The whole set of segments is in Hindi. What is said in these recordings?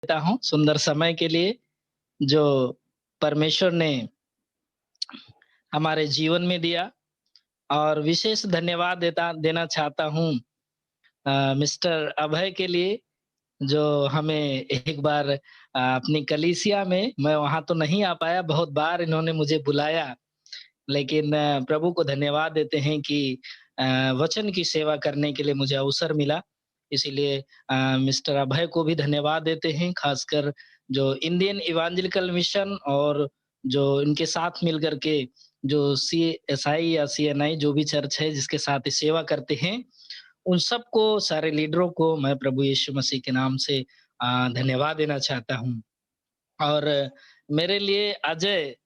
देता हूँ सुंदर समय के लिए जो परमेश्वर ने हमारे जीवन में दिया और विशेष धन्यवाद देना चाहता हूँ मिस्टर अभय के लिए जो हमें एक बार अपनी कलीसिया में मैं वहाँ तो नहीं आ पाया, बहुत बार इन्होंने मुझे बुलाया, लेकिन प्रभु को धन्यवाद देते हैं कि वचन की सेवा करने के लिए मुझे अवसर मिला। इसीलिए मिस्टर अभय को भी धन्यवाद देते हैं, खासकर जो इंडियन इवेंजेलिकल मिशन और जो इनके साथ मिल कर के जो सीएसआई या सीएनआई जो भी चर्च है जिसके साथ ये सेवा करते हैं, उन सबको सारे लीडरों को मैं प्रभु यीशु मसीह के नाम से धन्यवाद देना चाहता हूँ। और मेरे लिए अजय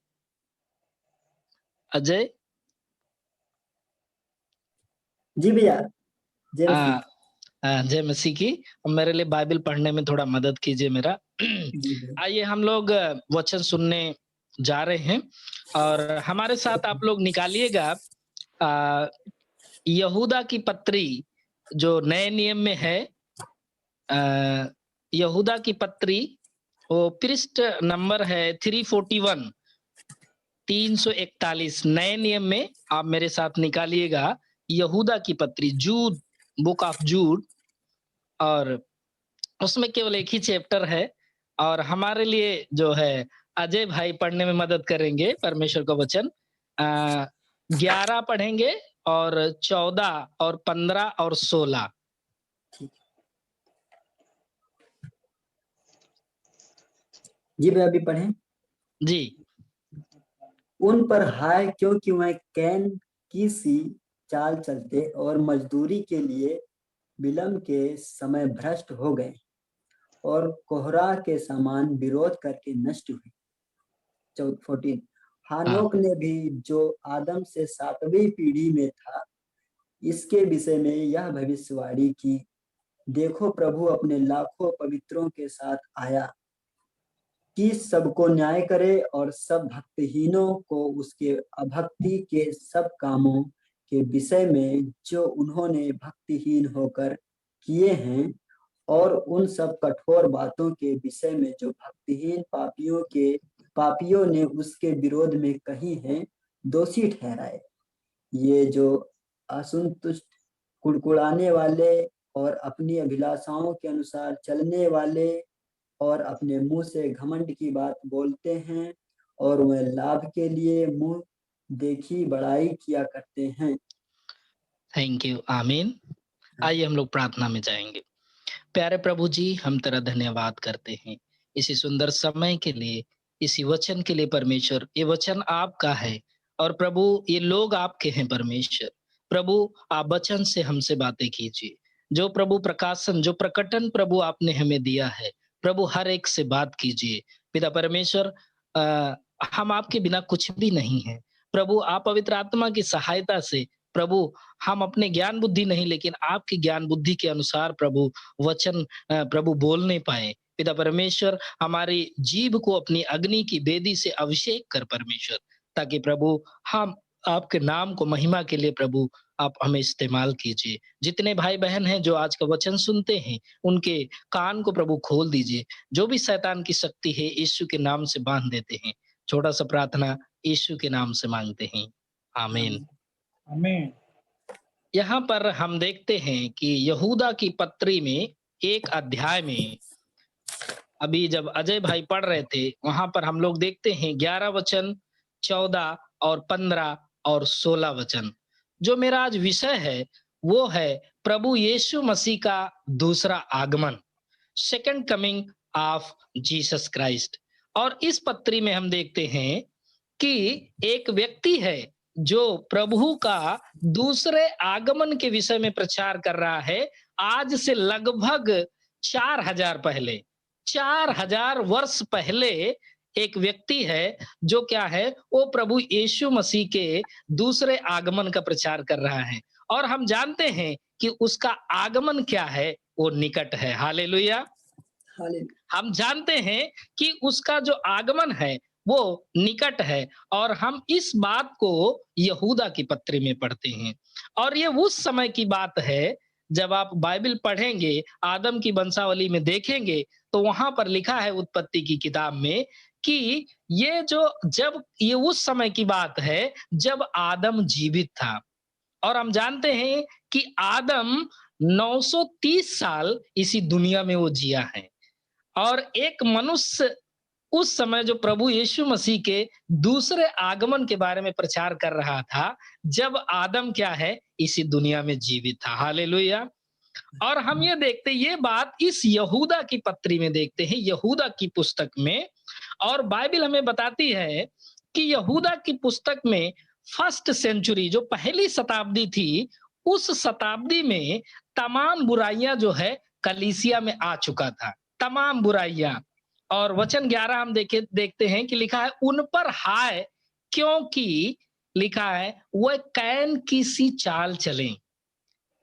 अजय जी भैया, जय अ मसीह। जय मसीह की। मेरे लिए बाइबल पढ़ने में थोड़ा मदद कीजिए मेरा। जी भैया। आइए हम लोग वचन सुनने जा रहे हैं और हमारे साथ आप लोग निकालिएगा अ, यहूदा की पत्री जो नए नियम में है। यहूदा की पत्री वो पृष्ठ नंबर है 341 341 नए नियम में आप मेरे साथ निकालिएगा यहूदा की पत्री जूड, बुक ऑफ जूड। और उसमें केवल एक ही चैप्टर है और हमारे लिए जो है अजय भाई पढ़ने में मदद करेंगे परमेश्वर का वचन। 11 पढ़ेंगे और 14 और 15 और 16। जी भैया, अभी पढ़ें। जी। उन पर हाय, क्योंकि वह कैन की सी चाल चलते और मजदूरी के लिए विलम्ब के समय भ्रष्ट हो गए और कोहरा के समान विरोध करके नष्ट हुए। 14 हाँ। हानोक ने भी जो आदम से 7वीं पीढ़ी में था इसके विषय में यह भविष्यवाणी की, देखो प्रभु अपने लाखों पवित्रों के साथ आया कि सबको न्याय करे और सब भक्तिहीनों को उसके अभक्ति के सब कामों के विषय में जो उन्होंने भक्तिहीन होकर किए हैं और उन सब कठोर बातों के विषय में जो भक्तिहीन पापियों ने उसके विरोध में कही हैं, दोषी ठहराए। ये जो असंतुष्ट, कुड़कुड़ाने वाले और अपनी अभिलाषाओं के अनुसार चलने वाले और अपने मुंह से घमंड की बात बोलते हैं और वह लाभ के लिए मुंह देखी बड़ाई किया करते हैं। Thank you. आमीन। आइए हम लोग प्रार्थना में जाएंगे। प्यारे प्रभु जी, हम तेरा धन्यवाद करते हैं इसी सुंदर समय के लिए, इसी वचन के लिए। परमेश्वर, ये वचन आपका है और प्रभु ये लोग आपके हैं। परमेश्वर प्रभु, आप वचन से हमसे बातें कीजिए। जो प्रभु प्रकाशन, जो प्रकटन प्रभु आपने हमें दिया है, प्रभु हर एक से बात कीजिए। पिता परमेश्वर, हम आपके बिना कुछ भी नहीं है। प्रभु आप पवित्र आत्मा की सहायता से प्रभु, हम अपने ज्ञान बुद्धि नहीं लेकिन आपकी ज्ञान बुद्धि के अनुसार प्रभु वचन प्रभु बोल नहीं पाए। पिता परमेश्वर, हमारी जीभ को अपनी अग्नि की बेदी से अभिषेक कर परमेश्वर, ताकि प्रभु हम आपके नाम को महिमा के लिए प्रभु आप हमें इस्तेमाल कीजिए। जितने भाई बहन हैं जो आज का वचन सुनते हैं, उनके कान को प्रभु खोल दीजिए। जो भी शैतान की शक्ति है यीशु के नाम से बांध देते हैं। छोटा सा प्रार्थना यीशु के नाम से मांगते हैं, आमीन। आमीन। यहाँ पर हम देखते हैं कि यहूदा की पत्री में एक अध्याय में, अभी जब अजय भाई पढ़ रहे थे वहां पर हम लोग देखते हैं 11 वचन, 14 और 15 और 16 वचन। जो मेरा आज विषय है वो है प्रभु यीशु मसीह का दूसरा आगमन, second coming of Jesus Christ. और इस पत्री में हम देखते हैं कि एक व्यक्ति है जो प्रभु का दूसरे आगमन के विषय में प्रचार कर रहा है। आज से लगभग 4000 वर्ष पहले एक व्यक्ति है जो क्या है, वो प्रभु यीशु मसीह के दूसरे आगमन का प्रचार कर रहा है। और हम जानते हैं कि उसका आगमन क्या है, वो निकट है। हालेलुया। हम जानते हैं कि उसका जो आगमन है वो निकट है और हम इस बात को यहूदा की पत्री में पढ़ते हैं। और ये उस समय की बात है जब आप बाइबल पढ़ेंगे, आदम की वंशावली में देखेंगे, तो वहाँ पर लिखा है उत्पत्ति की किताब में कि जब ये उस समय की बात है, जब आदम जीवित था। और हम जानते हैं कि आदम 930 साल इसी दुनिया में वो जिया है। और एक मनुष्य उस समय जो प्रभु यीशु मसीह के दूसरे आगमन के बारे में प्रचार कर रहा था, जब आदम क्या है, इसी दुनिया में जीवित था। हालेलुया! और हम ये देखते हैं, ये बात इस यहूदा की पत्री में देखते हैं, यहूदा की पुस्तक में। और बाइबल हमें बताती है कि यहूदा की पुस्तक में फर्स्ट सेंचुरी जो पहली शताब्दी थी, उस शताब्दी में तमाम बुराइयां जो है कलीसिया में आ चुका था, तमाम बुराइयां। और वचन 11 हम देखते हैं कि लिखा है, उन पर हाय, क्योंकि लिखा है वह कैन की सी चाल चले,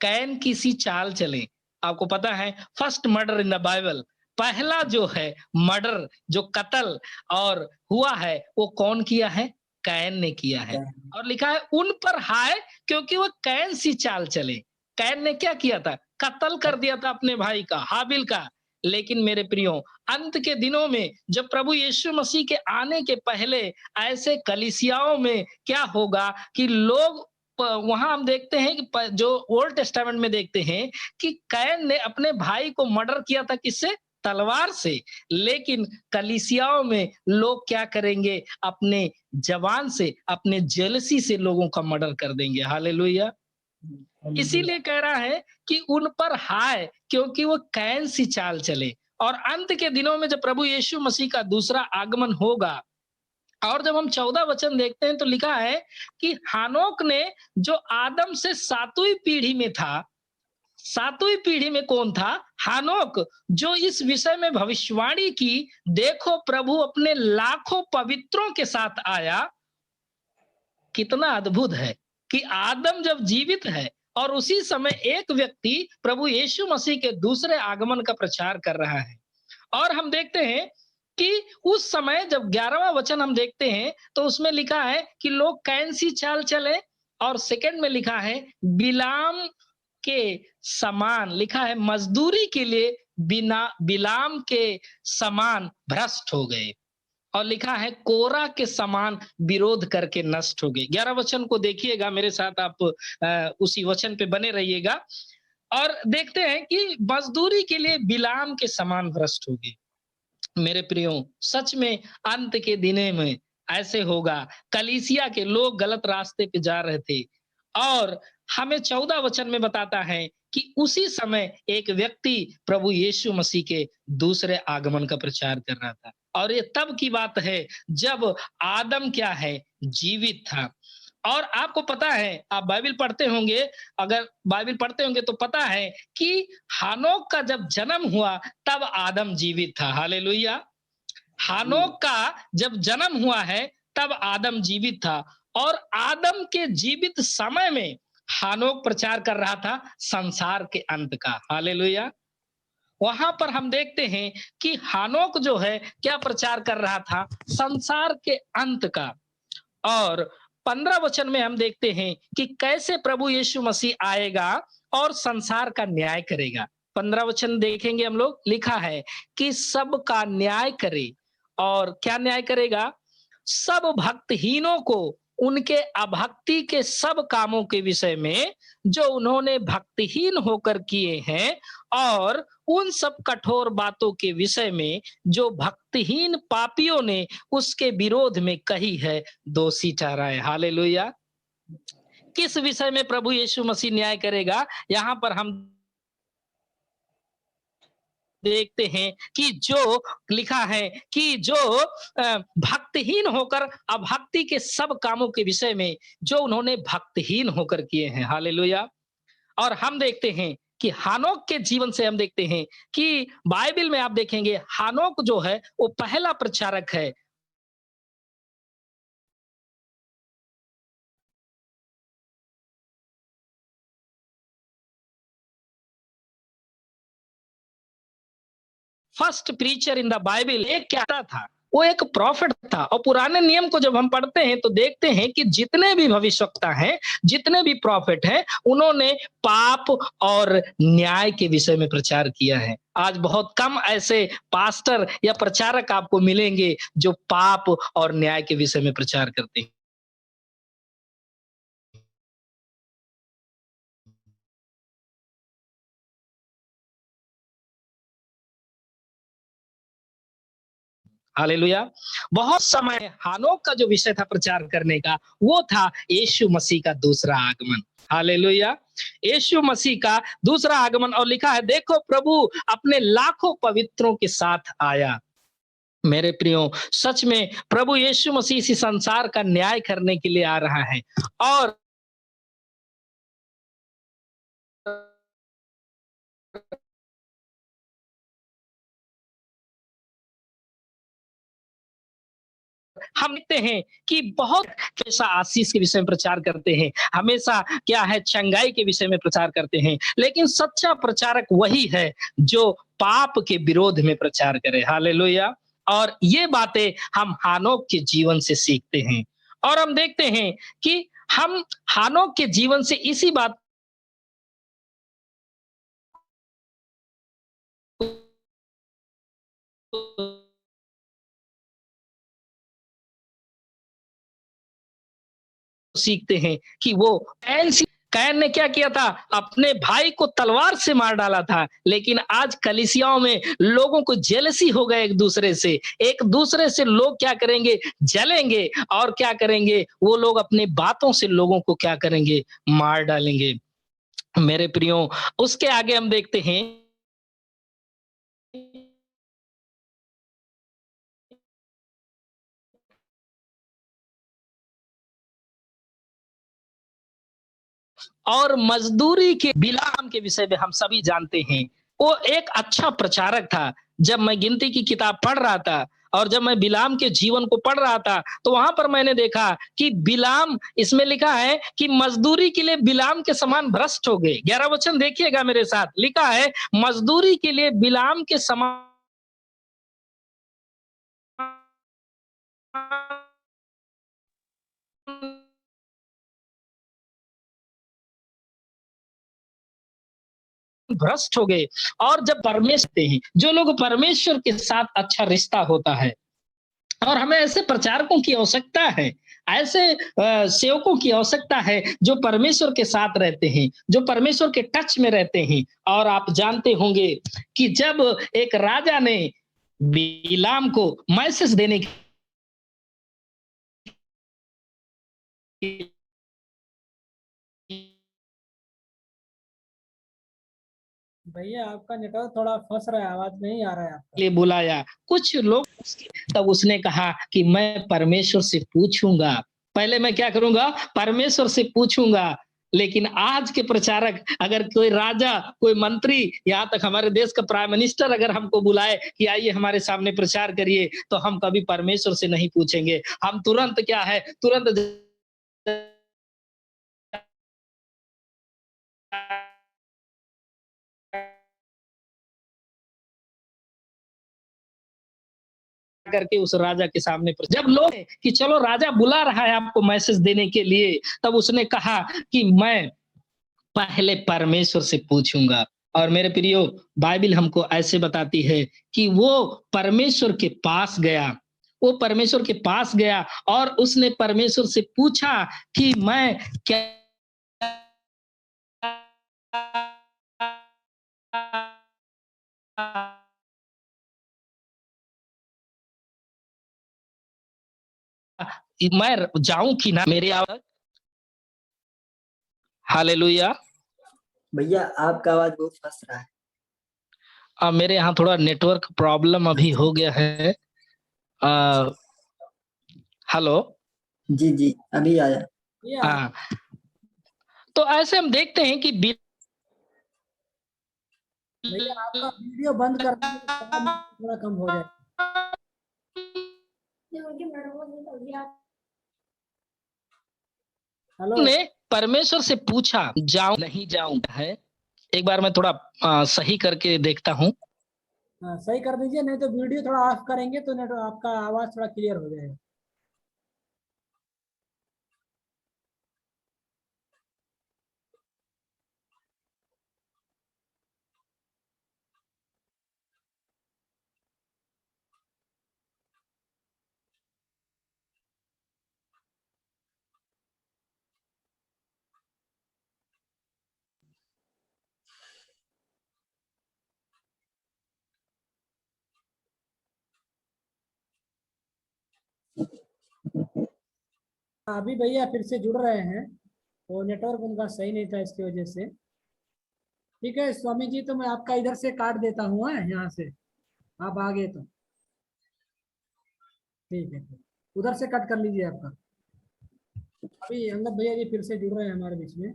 कैन की सी चाल चले। आपको पता है first murder in the Bible, पहला जो है मर्डर, जो कत्ल और हुआ है, वो कौन किया है? कैन ने किया है। और लिखा है उन पर हाय, क्योंकि वो कैन सी चाल चले। कैन ने क्या किया था? कत्ल कर दिया था अपने भाई का, हाबिल का। लेकिन मेरे प्रियो, अंत के दिनों में जब प्रभु यीशु मसीह के आने के पहले ऐसे कलीसियाओं में क्या होगा कि लोग वहां हम देखते हैं कि जो ओल्ड टेस्टामेंट में देखते हैं कि कैन ने अपने भाई को मर्डर किया था, किससे? तलवार से। लेकिन कलीसियाओं में लोग क्या करेंगे? अपने जवान से, अपने जेलसी से लोगों का मर्डर कर देंगे। हालेलुया! इसीलिए कह रहा है कि उन पर हाय, क्योंकि वो कैन सी चाल चले। और अंत के दिनों में जब प्रभु यीशु मसीह का दूसरा आगमन होगा, और जब हम 14 वचन देखते हैं तो लिखा है कि हानोक ने, जो आदम से 7वीं पीढ़ी में था, 7वीं पीढ़ी में कौन था? हानोक, जो इस विषय में भविष्यवाणी की, देखो प्रभु अपने लाखों पवित्रों के साथ आया। कितना अद्भुत है कि आदम जब जीवित है और उसी समय एक व्यक्ति प्रभु यीशु मसीह के दूसरे आगमन का प्रचार कर रहा है। और हम देखते हैं कि उस समय जब 11वां वचन हम देखते हैं तो उसमें लिखा है कि लोग कैन सी चाल चले, और सेकंड में लिखा है बिलाम के समान, लिखा है मजदूरी के लिए बिना बिलाम के समान भ्रष्ट हो गए। और लिखा है कोरा के समान विरोध करके नष्ट हो गए। 11 वचन को देखिएगा मेरे साथ, आप उसी वचन पे बने रहिएगा। और देखते हैं कि मजदूरी के लिए बिलाम के समान भ्रष्ट हो गए। मेरे प्रियो, सच में अंत के दिने में ऐसे होगा। कलीसिया के लोग गलत रास्ते पे जा रहे थे, और हमें 14 वचन में बताता है कि उसी समय एक व्यक्ति प्रभु यीशु मसीह के दूसरे आगमन का प्रचार कर रहा था। और ये तब की बात है जब आदम क्या है? जीवित था। और आपको पता है, आप बाइबल पढ़ते होंगे, अगर बाइबल पढ़ते होंगे तो पता है कि हानोक का जब जन्म हुआ तब आदम जीवित था। हालेलुया! हानोक का जब जन्म हुआ है तब आदम जीवित था। और आदम के जीवित समय में हानोक प्रचार कर रहा था संसार के अंत का। हालेलुया! वहां पर हम देखते हैं कि हानोक जो है क्या प्रचार कर रहा था? संसार के अंत का। और 15 वचन में हम देखते हैं कि कैसे प्रभु यीशु मसीह आएगा और संसार का न्याय करेगा। 15 वचन देखेंगे हम लोग, लिखा है कि सबका न्याय करे। और क्या न्याय करेगा? सब भक्तहीनों को उनके अभक्ति के सब कामों के विषय में जो उन्होंने भक्तिहीन होकर किए हैं, और उन सब कठोर बातों के विषय में जो भक्तिहीन पापियों ने उसके विरोध में कही है, दोषी ठहराए। हालेलुया! किस विषय में प्रभु यीशु मसीह न्याय करेगा? यहाँ पर हम देखते हैं कि जो लिखा है कि जो भक्तिहीन होकर अभक्ति के सब कामों के विषय में जो उन्होंने भक्तिहीन होकर किए हैं। हालेलुया! और हम देखते हैं कि हानोक के जीवन से हम देखते हैं कि बाइबल में आप देखेंगे हानोक जो है वो पहला प्रचारक है। First preacher in the Bible. एक क्या था? वो एक प्रॉफिट था। और पुराने नियम को जब हम पढ़ते हैं तो देखते हैं कि जितने भी भविष्यवक्ता हैं, जितने भी प्रॉफिट हैं, उन्होंने पाप और न्याय के विषय में प्रचार किया है। आज बहुत कम ऐसे पास्टर या प्रचारक आपको मिलेंगे जो पाप और न्याय के विषय में प्रचार करते हैं। हालेलुया। बहुत समय हानोक का जो विषय था प्रचार करने का, वो था यीशु मसीह का दूसरा आगमन। हालेलुया। यीशु मसीह का दूसरा आगमन, और लिखा है, देखो प्रभु अपने लाखों पवित्रों के साथ आया। मेरे प्रियो, सच में प्रभु यीशु मसीह इसी संसार का न्याय करने के लिए आ रहा है। और हम देखते हैं कि बहुत हमेशा आशीष के विषय में प्रचार करते हैं, हमेशा क्या है, चंगाई के विषय में प्रचार करते हैं, लेकिन सच्चा प्रचारक वही है जो पाप के विरोध में प्रचार करे। हालेलुया। और ये बातें हम हानोक के जीवन से सीखते हैं, और हम देखते हैं कि हम हानोक के जीवन से इसी बात सीखते हैं कि वो कैन ने क्या किया था, अपने भाई को तलवार से मार डाला था। लेकिन आज कलीसियाओं में लोगों को जेलसी हो गए एक दूसरे से लोग क्या करेंगे, जलेंगे, और क्या करेंगे, वो लोग अपनी बातों से लोगों को क्या करेंगे, मार डालेंगे। मेरे प्रियो, उसके आगे हम देखते हैं और मजदूरी के बिलाम के विषय में हम सभी जानते हैं। वो एक अच्छा प्रचारक था। जब मैं गिनती की किताब पढ़ रहा था और जब मैं बिलाम के जीवन को पढ़ रहा था, तो वहां पर मैंने देखा कि बिलाम, इसमें लिखा है कि मजदूरी के लिए बिलाम के समान भ्रष्ट हो गए। 11 वचन देखिएगा मेरे साथ, लिखा है, मजदूरी के लिए बिलाम के समान भ्रष्ट हो गए। और जब परमेश्वर हैं, जो लोग परमेश्वर के साथ अच्छा रिश्ता होता है, और हमें ऐसे प्रचारकों की आवश्यकता है, ऐसे सेवकों की आवश्यकता है जो परमेश्वर के साथ रहते हैं, जो परमेश्वर के टच में रहते हैं। और आप जानते होंगे कि जब एक राजा ने बिलाम को मैसेज देने के भैया आपका नेटवर्क थोड़ा फंस रहा है, आवाज नहीं आ रहा है आपका। लिए बुलाया कुछ लोग, तब उसने कहा कि मैं परमेश्वर से पूछूंगा, पहले मैं क्या करूंगा, परमेश्वर से पूछूंगा। लेकिन आज के प्रचारक, अगर कोई राजा, कोई मंत्री, यहाँ तक हमारे देश का प्राइम मिनिस्टर अगर हमको बुलाए कि आइए हमारे सामने प्रचार करिए, तो हम कभी परमेश्वर से नहीं पूछेंगे। हम तुरंत क्या है, तुरंत करके उस राजा के सामने, जब लोग कि चलो राजा बुला रहा है आपको मैसेज देने के लिए, तब उसने कहा कि मैं पहले परमेश्वर से पूछूंगा। और मेरे प्रियो, बाइबल हमको ऐसे बताती है कि वो परमेश्वर के पास गया, वो परमेश्वर के पास गया और उसने परमेश्वर से पूछा कि मैं क्या मैं जाऊं कि ना, मेरे आवाज, हालेलुया। भैया आपका आवाज बहुत फंस रहा है। मेरे यहाँ थोड़ा नेटवर्क प्रॉब्लम अभी हो गया है। हेलो। जी जी अभी आया। भैया हाँ, तो ऐसे हम देखते हैं कि भैया आपका वीडियो बंद कर दीजिए तो साउंड थोड़ा कम हो जाए। हेलो ने परमेश्वर से पूछा, जाऊं नहीं जाऊं है। एक बार मैं थोड़ा सही करके देखता हूं। हाँ, सही कर दीजिए, नहीं तो वीडियो थोड़ा ऑफ करेंगे तो नेट आपका आवाज थोड़ा क्लियर हो जाएगा। अभी भैया फिर से जुड़ रहे हैं, तो नेटवर्क उनका सही नहीं था इसकी वजह से। ठीक है स्वामी जी, तो मैं आपका इधर से काट देता हूँ, यहाँ से आप आ गए तो ठीक है, उधर से कट कर लीजिए आपका। अभी अंगद भैया जी फिर से जुड़ रहे हैं हमारे बीच में।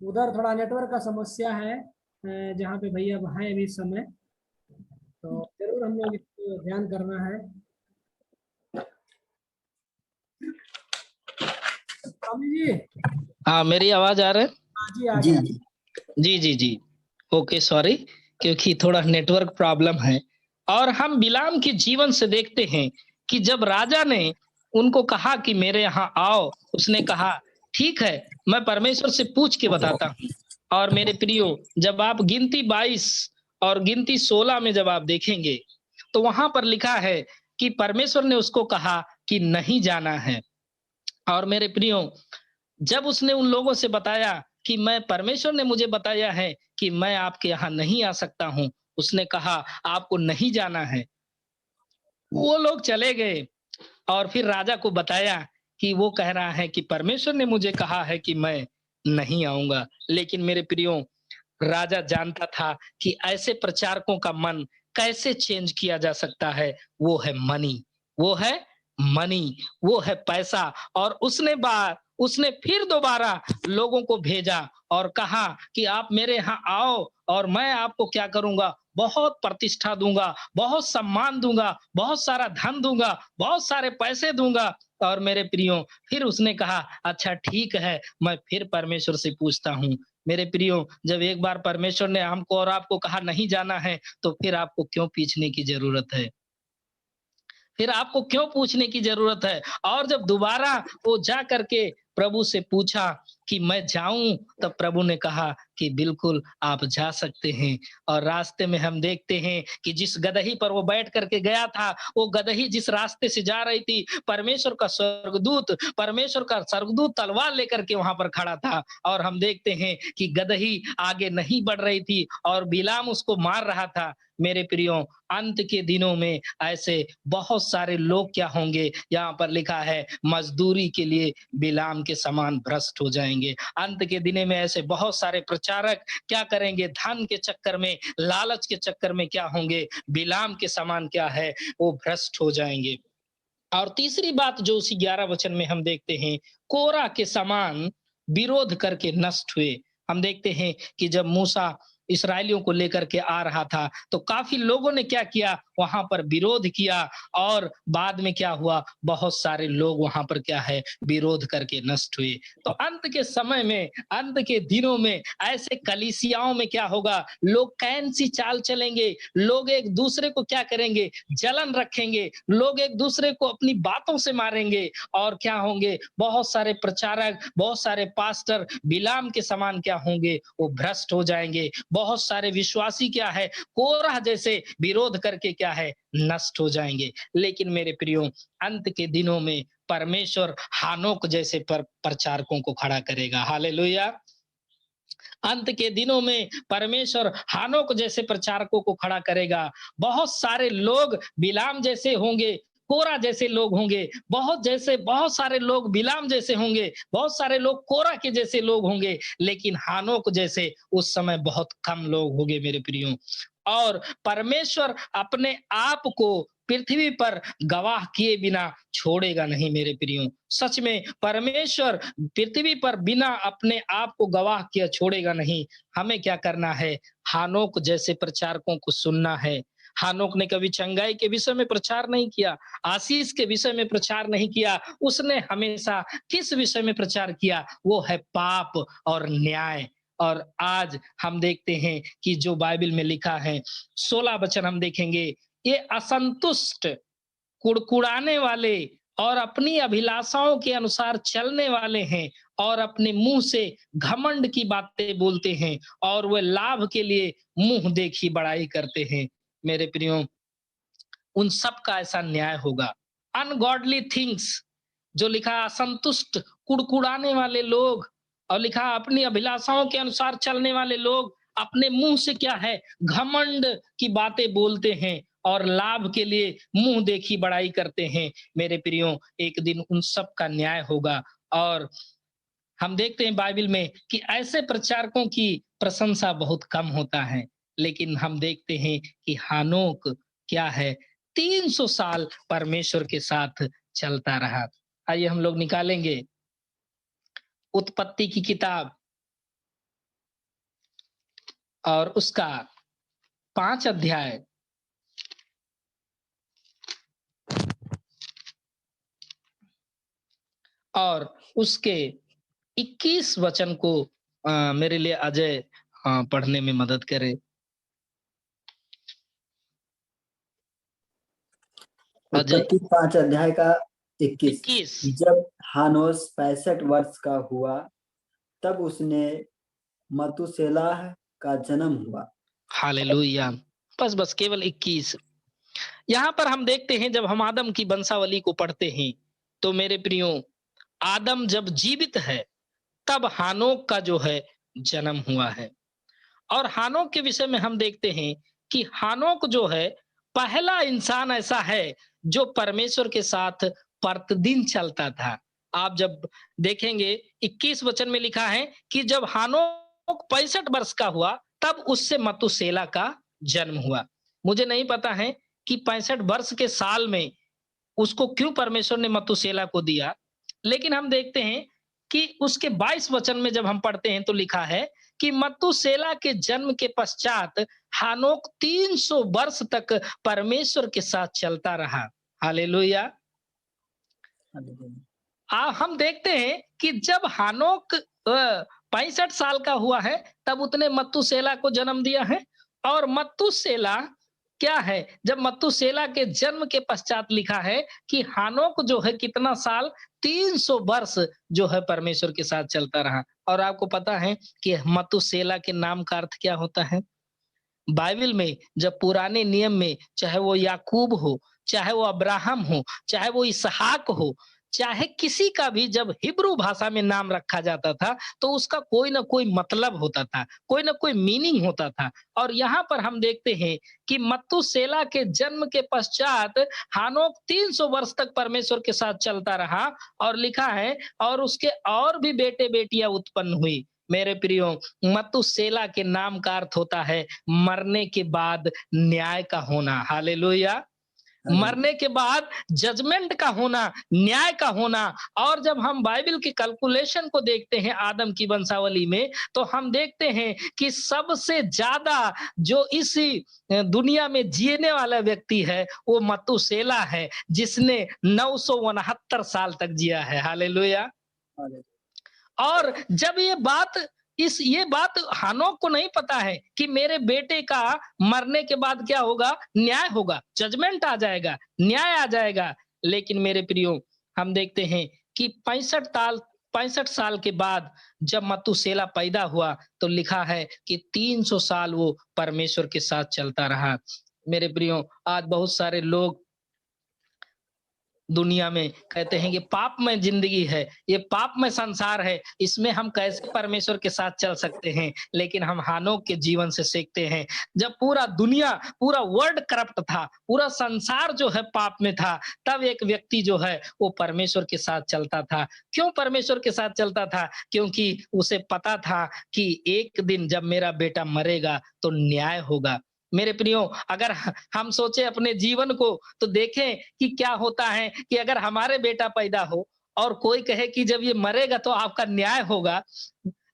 उधर थोड़ा नेटवर्क का समस्या है, जहाँ पे भैया हैं अभी इस समय, तो जरूर हम लोग इसको ध्यान करना है। स्वामी जी। हाँ, मेरी आवाज आ रहा है? हाँ जी, आ जी गया। जी जी जी जी। ओके, सॉरी, क्योंकि थोड़ा नेटवर्क प्रॉब्लम है। और हम बिलाम के जीवन से देखते हैं कि जब राजा ने उनको कहा कि मेरे यहाँ आओ, उसने कहा ठीक है, मैं परमेश्वर से पूछ के बताता हूँ। और मेरे प्रियो, जब आप गिनती 22 और गिनती 16 में जब आप देखेंगे, तो वहां पर लिखा है कि परमेश्वर ने उसको कहा कि नहीं जाना है। और मेरे प्रियो, जब उसने उन लोगों से बताया कि मैं परमेश्वर ने मुझे बताया है कि मैं आपके यहाँ नहीं आ सकता हूँ, उसने कहा आपको नहीं जाना है। वो लोग चले गए और फिर राजा को बताया कि वो कह रहा है कि परमेश्वर ने मुझे कहा है कि मैं नहीं आऊंगा। लेकिन मेरे प्रियो, राजा जानता था कि ऐसे प्रचारकों का मन कैसे चेंज किया जा सकता है। वो है मनी, वो है मनी, वो है पैसा। और उसने फिर दोबारा लोगों को भेजा और कहा कि आप मेरे यहाँ आओ और मैं आपको क्या करूंगा, बहुत प्रतिष्ठा दूंगा, बहुत सम्मान दूंगा, बहुत सारा धन दूंगा, बहुत सारे पैसे दूंगा। और मेरे प्रियो, फिर उसने कहा अच्छा ठीक है, मैं फिर परमेश्वर से पूछता हूँ। मेरे प्रियो, जब एक बार परमेश्वर ने हमको और आपको कहा नहीं जाना है, तो फिर आपको क्यों पूछने की जरूरत है? फिर आपको क्यों पूछने की जरूरत है? और जब दोबारा वो जा करके प्रभु से पूछा कि मैं जाऊं, तब प्रभु ने कहा कि बिल्कुल आप जा सकते हैं। और रास्ते में हम देखते हैं कि जिस गदही पर वो बैठ करके गया था, वो गदही जिस रास्ते से जा रही थी, परमेश्वर का स्वर्गदूत तलवार लेकर के वहां पर खड़ा था। और हम देखते हैं कि गदही आगे नहीं बढ़ रही थी और बिलाम उसको मार रहा था। मेरे प्रियो, अंत के दिनों में ऐसे बहुत सारे लोग क्या होंगे, यहाँ पर लिखा है मजदूरी के लिए बिलाम के समान भ्रष्ट हो जाएंगे। अंत के दिने में ऐसे बहुत सारे प्रचारक क्या करेंगे, धन के चक्कर में, लालच के चक्कर में क्या होंगे, बिलाम के समान क्या है, वो भ्रष्ट हो जाएंगे। और तीसरी बात जो उसी 11 वचन में हम देखते हैं, कोरा के समान विरोध करके नष्ट हुए। हम देखते हैं कि जब मूसा इसराइलियों को लेकर के आ रहा था, तो काफी लोगों ने क्या किया, वहां पर विरोध किया। और बाद में क्या हुआ, बहुत सारे लोग वहां पर क्या है, विरोध करके नष्ट हुए। तो अंत के समय में, अंत के दिनों में ऐसे कलीसियाओं में क्या होगा, लोग कैन सी चाल चलेंगे, लोग एक दूसरे को क्या करेंगे, जलन रखेंगे, लोग एक दूसरे को अपनी बातों से मारेंगे। और क्या होंगे, बहुत सारे प्रचारक, बहुत सारे पास्टर बिलाम के समान क्या होंगे, वो भ्रष्ट हो जाएंगे। बहुत सारे विश्वासी क्या है, कोरह जैसे विरोध करके क्या है, नष्ट हो जाएंगे। लेकिन मेरे प्रियो, अंत के दिनों में परमेश्वर हानोक जैसे प्रचारकों को खड़ा करेगा। हालेलुया। अंत के दिनों में परमेश्वर हानोक जैसे प्रचारकों को खड़ा करेगा। बहुत सारे लोग बिलाम जैसे होंगे, कोरा जैसे लोग होंगे, बहुत सारे लोग बिलाम जैसे होंगे, बहुत सारे लोग कोरा के जैसे लोग होंगे, लेकिन हानोक जैसे उस समय बहुत कम लोग होंगे मेरे प्रियो। और परमेश्वर अपने आप को पृथ्वी पर गवाह किए बिना छोड़ेगा नहीं मेरे प्रियो। सच में परमेश्वर पृथ्वी पर बिना अपने आप को गवाह किया छोड़ेगा नहीं। हमें क्या करना है, हानोक जैसे प्रचारकों को सुनना है। हानोक ने कभी चंगाई के विषय में प्रचार नहीं किया, आशीष के विषय में प्रचार नहीं किया। उसने हमेशा किस विषय में प्रचार किया, वो है पाप और न्याय। और आज हम देखते हैं कि जो बाइबल में लिखा है 16 वचन हम देखेंगे, ये असंतुष्ट, कुड़कुड़ाने वाले और अपनी अभिलाषाओं के अनुसार चलने वाले हैं और अपने मुंह से घमंड की बातें बोलते हैं और वे लाभ के लिए मुंह देखी बड़ाई करते हैं। मेरे प्रियो, उन सब का ऐसा न्याय होगा। अनगॉडली थिंग्स जो लिखा, असंतुष्ट, कुड़कुड़ाने वाले लोग, और लिखा अपनी अभिलाषाओं के अनुसार चलने वाले लोग अपने मुंह से क्या है, घमंड की बातें बोलते हैं और लाभ के लिए मुंह देखी बड़ाई करते हैं। मेरे प्रियो, एक दिन उन सब का न्याय होगा। और हम देखते हैं बाइबल में कि ऐसे प्रचारकों की प्रशंसा बहुत कम होता है, लेकिन हम देखते हैं कि हानोक क्या है, 300 साल परमेश्वर के साथ चलता रहा। आइए हम लोग निकालेंगे उत्पत्ति की किताब और उसका 5 अध्याय और उसके 21 वचन को मेरे लिए अजय पढ़ने में मदद करे। अजय, उत्पत्ति 5 अध्याय का 21। 21। जब हानोस 65 वर्ष का हुआ तब उसने मतुसेलाह का जन्म हुआ। हालेलुया। बस केवल 21। यहाँ पर हम देखते हैं जब हम आदम की वंशावली को पढ़ते हैं तो मेरे प्रियो, आदम जब जीवित है तब हानोक का जो है जन्म हुआ है। और हानोक के विषय में हम देखते हैं कि हानोक जो है पहला इंसान ऐसा है जो परमेश्वर के साथ प्रतिदिन चलता था। आप जब देखेंगे 21 वचन में लिखा है कि जब हानोक 65 वर्ष का हुआ तब उससे मतुसेला का जन्म हुआ। मुझे नहीं पता है कि 65 वर्ष के साल में उसको क्यों परमेश्वर ने मतुसेला को दिया, लेकिन हम देखते हैं कि उसके 22 वचन में जब हम पढ़ते हैं तो लिखा है कि मतुसेला के जन्म के पश्चात हानोक 300 वर्ष तक परमेश्वर के साथ चलता रहा। हालेलुया। हम देखते हैं कि जब हानोक 65 साल का हुआ है तब उसने मतुसेला को जन्म दिया है। और मतुसेला क्या है, जब मतुसेला के जन्म के पश्चात लिखा है कि हानोक जो है कितना साल, 300 वर्ष जो है परमेश्वर के साथ चलता रहा। और आपको पता है कि मतुसेला के नाम का अर्थ क्या होता है? बाइबल में जब पुराने नियम में चाहे वो याकूब हो, चाहे वो अब्राहम हो, चाहे वो इसहाक हो, चाहे किसी का भी जब हिब्रू भाषा में नाम रखा जाता था तो उसका कोई ना कोई मतलब होता था, कोई ना कोई मीनिंग होता था। और यहाँ पर हम देखते हैं कि मतुसेला के जन्म के पश्चात हानोक 300 वर्ष तक परमेश्वर के साथ चलता रहा। और लिखा है और उसके और भी बेटे बेटियां उत्पन्न हुई। मेरे प्रियो, मतुसेला के नाम का अर्थ होता है मरने के बाद न्याय का होना। हालेलुया। मरने के बाद जजमेंट का होना, न्याय का होना। और जब हम बाइबल के कैलकुलेशन को देखते हैं आदम की वंशावली में तो हम देखते हैं कि सबसे ज्यादा जो इसी दुनिया में जीने वाला व्यक्ति है वो मतुसेला है, जिसने 969 साल तक जिया है। हालेलुया। और जब ये बात हानोक को नहीं पता है कि मेरे बेटे का मरने के बाद क्या होगा, न्याय होगा, जजमेंट आ जाएगा, न्याय आ जाएगा। लेकिन मेरे प्रियो, हम देखते हैं कि 65 साल के बाद जब मतुसेला पैदा हुआ तो लिखा है कि 300 साल वो परमेश्वर के साथ चलता रहा। मेरे प्रियो, आज बहुत सारे लोग दुनिया में कहते हैं कि पापमय जिंदगी है, ये पापमय संसार है, इसमें हम कैसे परमेश्वर के साथ चल सकते हैं। लेकिन हम हानोक के जीवन से सीखते हैं, जब पूरा दुनिया, पूरा वर्ल्ड करप्ट था, पूरा संसार जो है पाप में था, तब एक व्यक्ति जो है वो परमेश्वर के साथ चलता था। क्यों परमेश्वर के साथ चलता था? क्योंकि उसे पता था कि एक दिन जब मेरा बेटा मरेगा तो न्याय होगा। मेरे प्रियो, अगर हम सोचे अपने जीवन को तो देखें कि क्या होता है कि अगर हमारे बेटा पैदा हो और कोई कहे कि जब ये मरेगा तो आपका न्याय होगा,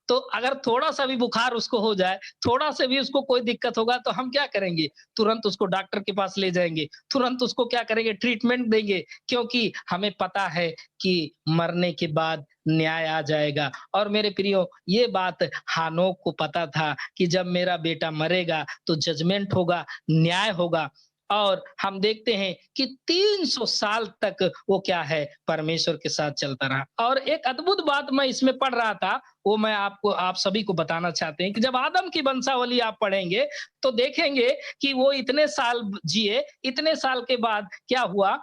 तो अगर थोड़ा सा भी बुखार उसको हो जाए, थोड़ा से भी उसको कोई दिक्कत होगा तो हम क्या करेंगे? तुरंत उसको डॉक्टर के पास ले जाएंगे, तुरंत उसको क्या करेंगे? ट्रीटमेंट देंगे, क्योंकि हमें पता है कि मरने के बाद न्याय आ जाएगा। और मेरे प्रियो, ये बात हानोक को पता था कि जब मेरा बेटा मरेगा तो जजमेंट होगा, न्याय होगा। और हम देखते हैं कि 300 साल तक वो क्या है, परमेश्वर के साथ चलता रहा। और एक अद्भुत बात मैं इसमें पढ़ रहा था, वो मैं आप सभी को बताना चाहते हैं कि जब आदम की वंशावली आप पढ़ेंगे तो देखेंगे कि वो इतने साल जिए, इतने साल के बाद क्या हुआ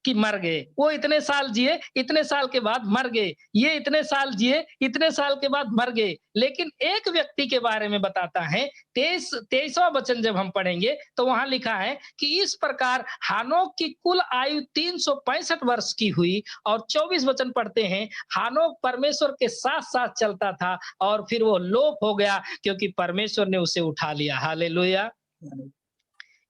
कि मर गए। वो इतने साल जिए, इतने साल के बाद मर गए। ये इतने साल जिए, इतने साल के बाद मर गए। लेकिन एक व्यक्ति के बारे में बताता है, 23वां वचन जब हम पढ़ेंगे तो वहां लिखा है कि इस प्रकार हानोक की कुल आयु 365 वर्ष की हुई। और 24 वचन पढ़ते हैं, हानोक परमेश्वर के साथ-साथ चलता था और फिर वो लोप हो गया क्योंकि परमेश्वर ने उसे उठा लिया। हालेलुया।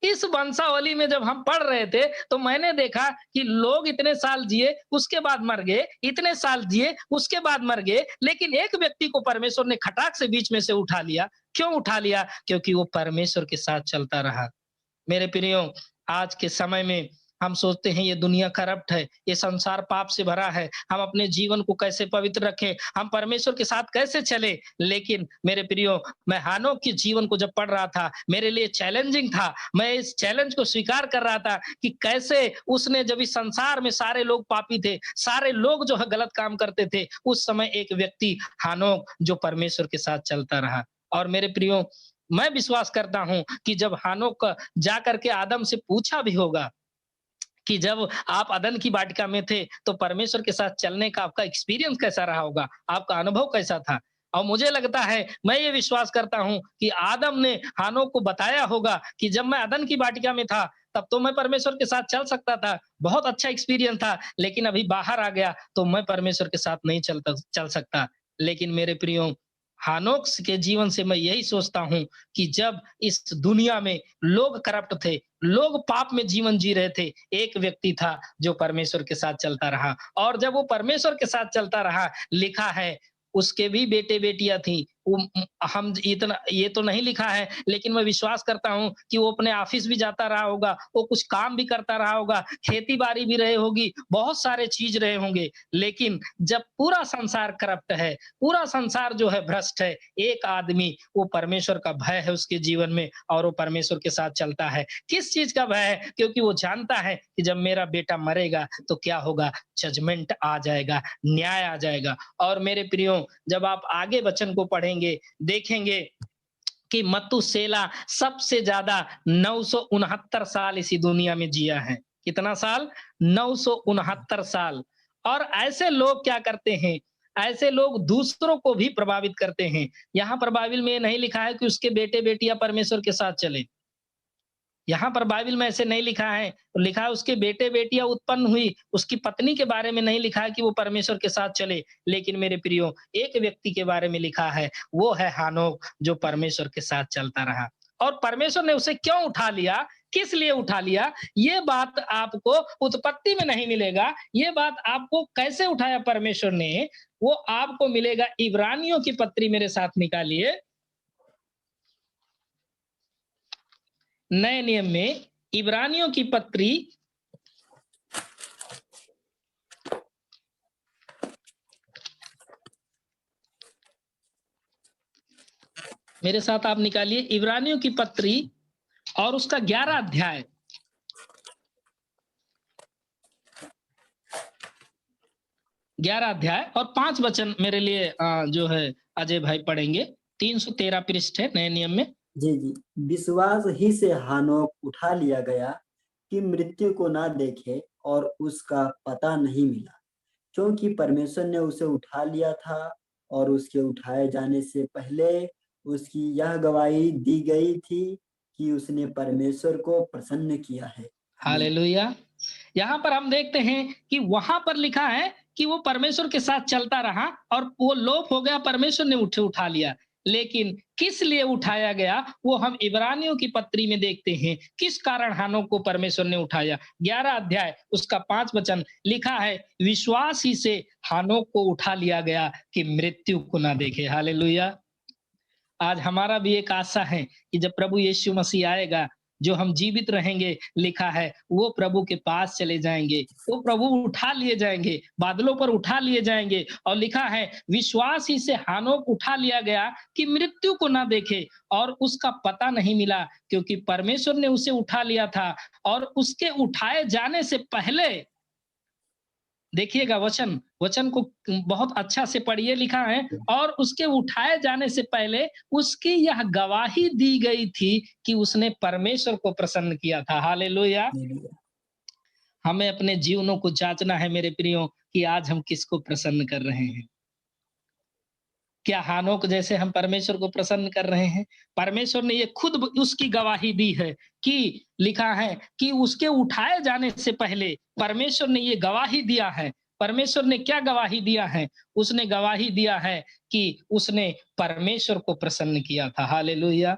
इस वंशावली में जब हम पढ़ रहे थे तो मैंने देखा कि लोग इतने साल जिए उसके बाद मर गए, इतने साल जिए उसके बाद मर गए, लेकिन एक व्यक्ति को परमेश्वर ने खटाक से बीच में से उठा लिया। क्यों उठा लिया? क्योंकि वो परमेश्वर के साथ चलता रहा। मेरे प्रियो, आज के समय में हम सोचते हैं ये दुनिया करप्ट है, ये संसार पाप से भरा है, हम अपने जीवन को कैसे पवित्र रखें, हम परमेश्वर के साथ कैसे चले। लेकिन मेरे प्रियो, मैं हानोक के जीवन को जब पढ़ रहा था, मेरे लिए चैलेंजिंग था। मैं इस चैलेंज को स्वीकार कर रहा था कि कैसे उसने, जब इस संसार में सारे लोग पापी थे, सारे लोग जो है गलत काम करते थे, उस समय एक व्यक्ति हानोक जो परमेश्वर के साथ चलता रहा। और मेरे प्रियो, मैं विश्वास करता हूं कि जब हानोक जाकर के आदम से पूछा भी होगा कि जब आप अदन की वाटिका में थे तो परमेश्वर के साथ चलने का आपका एक्सपीरियंस कैसा रहा होगा, आपका अनुभव कैसा था। और मुझे लगता है, मैं ये विश्वास करता हूं कि आदम ने हानोक को बताया होगा कि जब मैं अदन की वाटिका में था तब तो मैं परमेश्वर के साथ चल सकता था, बहुत अच्छा एक्सपीरियंस था, लेकिन अभी बाहर आ गया तो मैं परमेश्वर के साथ नहीं चल सकता। लेकिन मेरे प्रियो, हानोक के जीवन से मैं यही सोचता हूं कि जब इस दुनिया में लोग करप्ट थे, लोग पाप में जीवन जी रहे थे, एक व्यक्ति था जो परमेश्वर के साथ चलता रहा। और जब वो परमेश्वर के साथ चलता रहा, लिखा है उसके भी बेटे बेटियां थी। हम इतना ये तो नहीं लिखा है, लेकिन मैं विश्वास करता हूं कि वो अपने ऑफिस भी जाता रहा होगा, वो कुछ काम भी करता रहा होगा, खेती बाड़ी भी रहे होगी, बहुत सारे चीज रहे होंगे। लेकिन जब पूरा संसार करप्ट है, पूरा संसार जो है भ्रष्ट है, एक आदमी, वो परमेश्वर का भय है उसके जीवन में और वो परमेश्वर के साथ चलता है। किस चीज का भय है? क्योंकि वो जानता है कि जब मेरा बेटा मरेगा तो क्या होगा, जजमेंट आ जाएगा, न्याय आ जाएगा। और मेरे प्रियो, जब आप आगे वचन को पढ़ेंगे, देखेंगे कि मतुसेला सबसे ज्यादा 969 साल इसी दुनिया में जिया है। कितना साल? 969 साल। और ऐसे लोग क्या करते हैं, ऐसे लोग दूसरों को भी प्रभावित करते हैं। यहाँ पर बाइबल में ये नहीं लिखा है कि उसके बेटे बेटियां परमेश्वर के साथ चले। यहाँ पर बाइबल में ऐसे नहीं लिखा है, लिखा है उसके बेटे बेटियां उत्पन्न हुई, उसकी पत्नी के बारे में नहीं लिखा है कि वो परमेश्वर के साथ चले। लेकिन मेरे प्रियो, एक व्यक्ति के बारे में लिखा है, वो है हानोक जो परमेश्वर के साथ चलता रहा। और परमेश्वर ने उसे क्यों उठा लिया, किस लिए उठा लिया, ये बात आपको उत्पत्ति में नहीं मिलेगा। ये बात आपको कैसे उठाया परमेश्वर ने, वो आपको मिलेगा इब्रानियों की पत्री। मेरे साथ निकालिए, नए नियम में इब्रानियों की पत्री, मेरे साथ आप निकालिए इब्रानियों की पत्री और उसका 11 अध्याय। 11 अध्याय और 5 वचन मेरे लिए जो है अजय भाई पढ़ेंगे। 313 पृष्ठ है नए नियम में। जी जी। विश्वास ही से हानोक उठा लिया गया कि मृत्यु को ना देखे और उसका पता नहीं मिला, क्योंकि परमेश्वर ने उसे उठा लिया था। और उसके उठाए जाने से पहले उसकी यह गवाही दी गई थी कि उसने परमेश्वर को प्रसन्न किया है। हालेलुया। यहाँ पर हम देखते हैं कि वहां पर लिखा है कि वो परमेश्वर के साथ चलता रहा और वो लोप हो गया, परमेश्वर ने उठा लिया। लेकिन किस लिए उठाया गया, वो हम इब्रानियों की पत्री में देखते हैं। किस कारण हानोक को परमेश्वर ने उठाया। 11 अध्याय उसका 5 वचन लिखा है, विश्वास ही से हानोक को उठा लिया गया कि मृत्यु को ना देखे। हालेलुया। आज हमारा भी एक आशा है कि जब प्रभु यीशु मसीह आएगा, जो हम जीवित रहेंगे, लिखा है वो प्रभु के पास चले जाएंगे, वो प्रभु उठा लिए जाएंगे, बादलों पर उठा लिए जाएंगे। और लिखा है विश्वास ही से हानोक उठा लिया गया कि मृत्यु को ना देखे, और उसका पता नहीं मिला, क्योंकि परमेश्वर ने उसे उठा लिया था। और उसके उठाए जाने से पहले, देखिएगा वचन वचन को बहुत अच्छा से पढ़िए, लिखा है और उसके उठाए जाने से पहले उसकी यह गवाही दी गई थी कि उसने परमेश्वर को प्रसन्न किया था। हालेलुया। हालेलुया। हमें अपने जीवनों को जांचना है मेरे प्रियो कि आज हम किसको प्रसन्न कर रहे हैं। क्या हानोक जैसे हम परमेश्वर को प्रसन्न कर रहे हैं? परमेश्वर ने ये खुद उसकी गवाही दी है कि, लिखा है कि उसके उठाए जाने से पहले परमेश्वर ने ये गवाही दिया है। परमेश्वर ने क्या गवाही दिया है? उसने गवाही दिया है कि उसने परमेश्वर को प्रसन्न किया था। हालेलुया।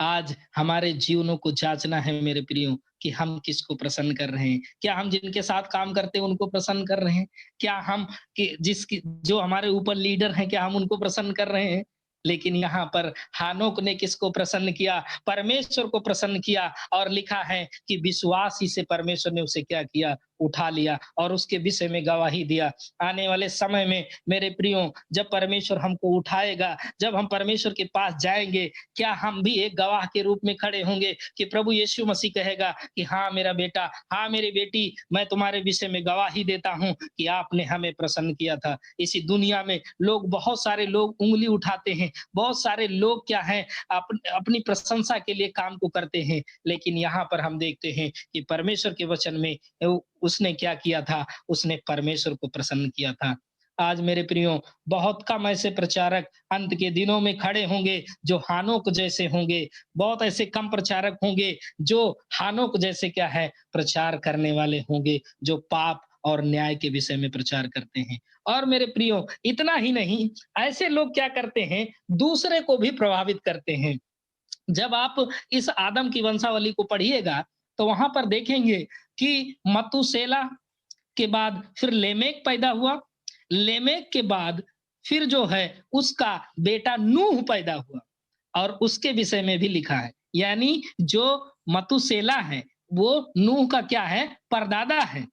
आज हमारे जीवनों को जांचना है मेरे प्रियो कि हम किसको प्रसन्न कर रहे हैं। क्या हम जिनके साथ काम करते हैं उनको प्रसन्न कर रहे हैं? क्या हम कि जिसकी जो हमारे ऊपर लीडर हैं, क्या हम उनको प्रसन्न कर रहे हैं? लेकिन यहाँ पर हानोक ने किसको प्रसन्न किया? परमेश्वर को प्रसन्न किया। और लिखा है कि विश्वास ही से परमेश्वर ने उसे क्या किया? उठा लिया और उसके विषय में गवाही दिया। आने वाले समय में मेरे प्रियो, जब परमेश्वर हमको उठाएगा, जब हम परमेश्वर के पास जाएंगे, क्या हम भी एक गवाह के रूप में खड़े होंगे कि प्रभु यीशु मसीह कहेगा कि हाँ मेरा बेटा, हाँ मेरी बेटी, मैं तुम्हारे विषय में गवाही देता हूं कि आपने हमें प्रसन्न किया था। इसी दुनिया में लोग, बहुत सारे लोग उंगली उठाते हैं, बहुत सारे लोग क्या है अपनी प्रशंसा के लिए काम को करते हैं, लेकिन यहाँ पर हम देखते हैं कि परमेश्वर के वचन में उसने क्या किया था? उसने परमेश्वर को प्रसन्न किया था। आज मेरे प्रियो, बहुत कम ऐसे प्रचारक अंत के दिनों में खड़े होंगे जो हानोक जैसे होंगे। बहुत ऐसे कम प्रचारक होंगे जो हानोक जैसे क्या है? प्रचार करने वाले होंगे, जो पाप और न्याय के विषय में प्रचार करते हैं। और मेरे प्रियो, इतना ही नहीं, ऐसे लोग क्या करते हैं? दूसरे को भी प्रभावित करते हैं। जब आप इस आदम की वंशावली को पढ़िएगा तो वहां पर देखेंगे कि मतूशेला के बाद फिर लेमेक पैदा हुआ। लेमेक के बाद फिर जो है उसका बेटा नूह पैदा हुआ, और उसके विषय में भी लिखा है। यानी जो मतूशेला है वो नूह का क्या है? परदादा है।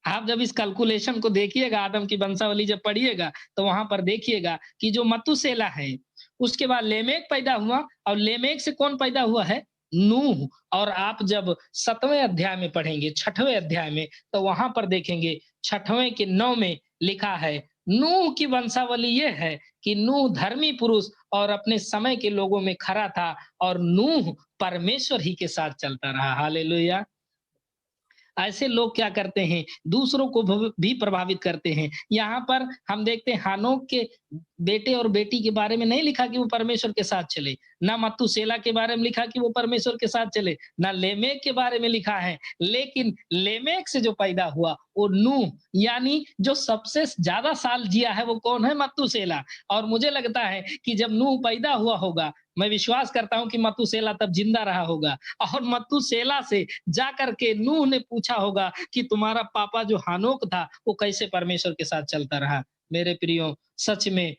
आप जब इस कैलकुलेशन को देखिएगा, आदम की वंशावली जब पढ़िएगा तो वहां पर देखिएगा कि जो मतूशेला है, उसके बाद लेमेक पैदा हुआ, और लेमेक से कौन पैदा हुआ है? नूह। और आप जब 7वें अध्याय में पढ़ेंगे, 6वें अध्याय में, तो वहां पर देखेंगे 6वें के 9 में लिखा है नूह की वंशावली ये है कि नूह धर्मी पुरुष और अपने समय के लोगों में खरा था, और नूह परमेश्वर ही के साथ चलता रहा। हालेलुया। ऐसे लोग क्या करते हैं? दूसरों को भी प्रभावित करते हैं। यहाँ पर हम देखते हैं हानोक के बेटे और बेटी के बारे में नहीं लिखा कि वो परमेश्वर के साथ चले, ना मतूशेला के बारे में लिखा कि वो परमेश्वर के साथ चले, ना लेमेक के बारे में लिखा है। लेकिन लेमेक से जो पैदा हुआ वो नूह, यानी जो सबसे ज्यादा साल जिया है वो कौन है? मतूशेला। और मुझे लगता है कि जब नूह पैदा हुआ होगा, मैं विश्वास करता हूं कि मतूशेला तब जिंदा रहा होगा, और मतूशेला से जाकर के नूह ने पूछा होगा कि तुम्हारा पापा जो हानोक था वो कैसे परमेश्वर के साथ चलता रहा। मेरे प्रियो, सच में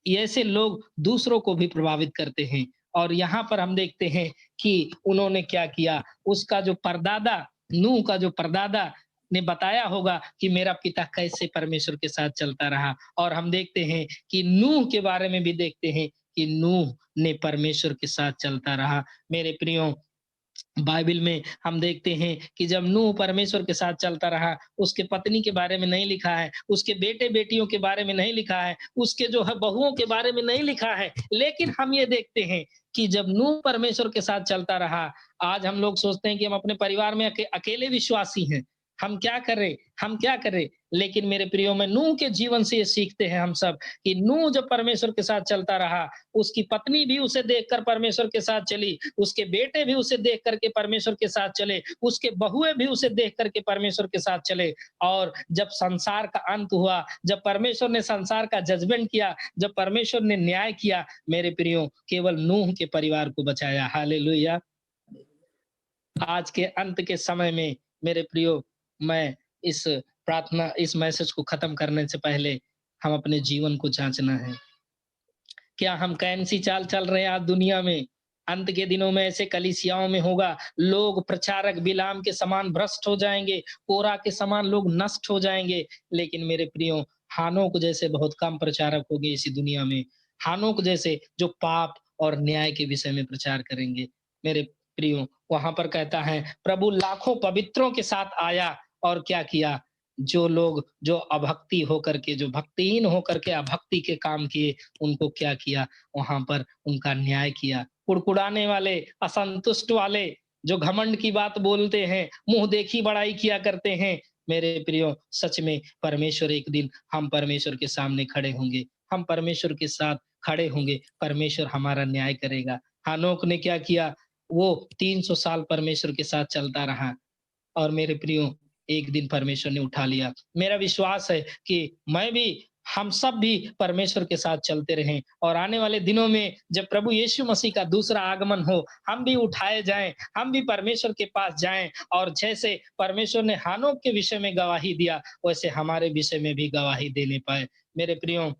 ऐसे लोग दूसरों को भी प्रभावित करते हैं। और यहाँ पर हम देखते हैं कि उन्होंने क्या किया? उसका जो परदादा, नूह का जो परदादा ने बताया होगा कि मेरा पिता कैसे परमेश्वर के साथ चलता रहा। और हम देखते हैं कि नूह के बारे में भी देखते हैं कि नूह ने परमेश्वर के साथ चलता रहा। मेरे प्रियो, बाइबल में हम देखते हैं कि जब नूह परमेश्वर के साथ चलता रहा, उसके पत्नी के बारे में नहीं लिखा है, उसके बेटे बेटियों के बारे में नहीं लिखा है, उसके जो है बहुओं के बारे में नहीं लिखा है, लेकिन हम ये देखते हैं कि जब नूह परमेश्वर के साथ चलता रहा, आज हम लोग सोचते हैं कि हम अपने परिवार में अकेले विश्वासी हैं, हम क्या करें, हम क्या करें। लेकिन मेरे प्रियो, में नूह के जीवन से ये सीखते हैं हम सब कि नूह जब परमेश्वर के साथ चलता रहा, उसकी पत्नी भी उसे देखकर परमेश्वर के साथ चली, उसके बेटे भी उसे देख करके परमेश्वर के साथ चले, उसके बहुएं भी उसे देख करके परमेश्वर के साथ चले। और जब संसार का अंत हुआ, जब परमेश्वर ने संसार का जजमेंट किया, जब परमेश्वर ने न्याय किया, मेरे प्रियो, केवल नूह के परिवार को बचाया। हालेलुया। आज के अंत के समय में मेरे प्रियो, मैं इस प्रार्थना, इस मैसेज को खत्म करने से पहले हम अपने जीवन को जांचना है। क्या हम कैन सी चाल चल रहे हैं आज दुनिया में? अंत के दिनों में ऐसे कलीसियाओं में होगा, लोग प्रचारक बिलाम के समान भ्रष्ट हो जाएंगे, कोरा के समान लोग नष्ट हो जाएंगे। लेकिन मेरे प्रियो, हानोक जैसे बहुत कम प्रचारक होंगे इसी दुनिया में, हानोक जैसे जो पाप और न्याय के विषय में प्रचार करेंगे। मेरे प्रियो, वहां पर कहता है प्रभु लाखों पवित्रों के साथ आया और क्या किया, जो लोग जो अभक्ति होकर के, जो भक्तिहीन होकर के अभक्ति के काम किए, उनको क्या किया, वहां पर उनका न्याय किया। कुड़कुड़ाने वाले, असंतुष्ट वाले, जो घमंड की बात बोलते हैं, मुंह देखी बड़ाई किया करते हैं, मेरे प्रियो सच में परमेश्वर एक दिन हम परमेश्वर के सामने खड़े होंगे, हम परमेश्वर के साथ खड़े होंगे, परमेश्वर हमारा न्याय करेगा। हानोक ने क्या किया, वो 300 साल परमेश्वर के साथ चलता रहा और मेरे प्रियो एक दिन परमेश्वर ने उठा लिया। मेरा विश्वास है कि मैं भी, हम सब भी परमेश्वर के साथ चलते रहें और आने वाले दिनों में जब प्रभु यीशु मसीह का दूसरा आगमन हो, हम भी उठाए जाएं, हम भी परमेश्वर के पास जाएं और जैसे परमेश्वर ने हानोक के विषय में गवाही दिया, वैसे हमारे विषय में भी गवाही देने पाए। मेरे प्रियो,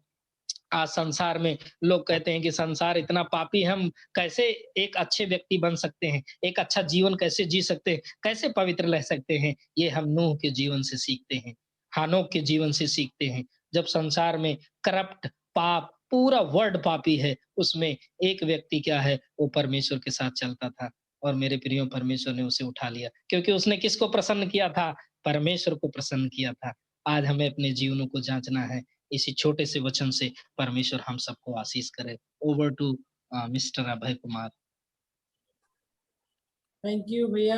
आज संसार में लोग कहते हैं कि संसार इतना पापी, हम कैसे एक अच्छे व्यक्ति बन सकते हैं, एक अच्छा जीवन कैसे जी सकते हैं, कैसे पवित्र रह सकते हैं। ये हम नूह के जीवन से सीखते हैं, हानोक के जीवन से सीखते हैं। जब संसार में करप्ट, पाप, पूरा वर्ल्ड पापी है, उसमें एक व्यक्ति क्या है, वो परमेश्वर के साथ चलता था और मेरे प्रियो परमेश्वर ने उसे उठा लिया, क्योंकि उसने किसको प्रसन्न किया था, परमेश्वर को प्रसन्न किया था। आज हमें अपने जीवनों को जांचना है। इसी छोटे से वचन से परमेश्वर हम सबको आशीष करे। Over to mister Abhay Kumar. Thank you भैया।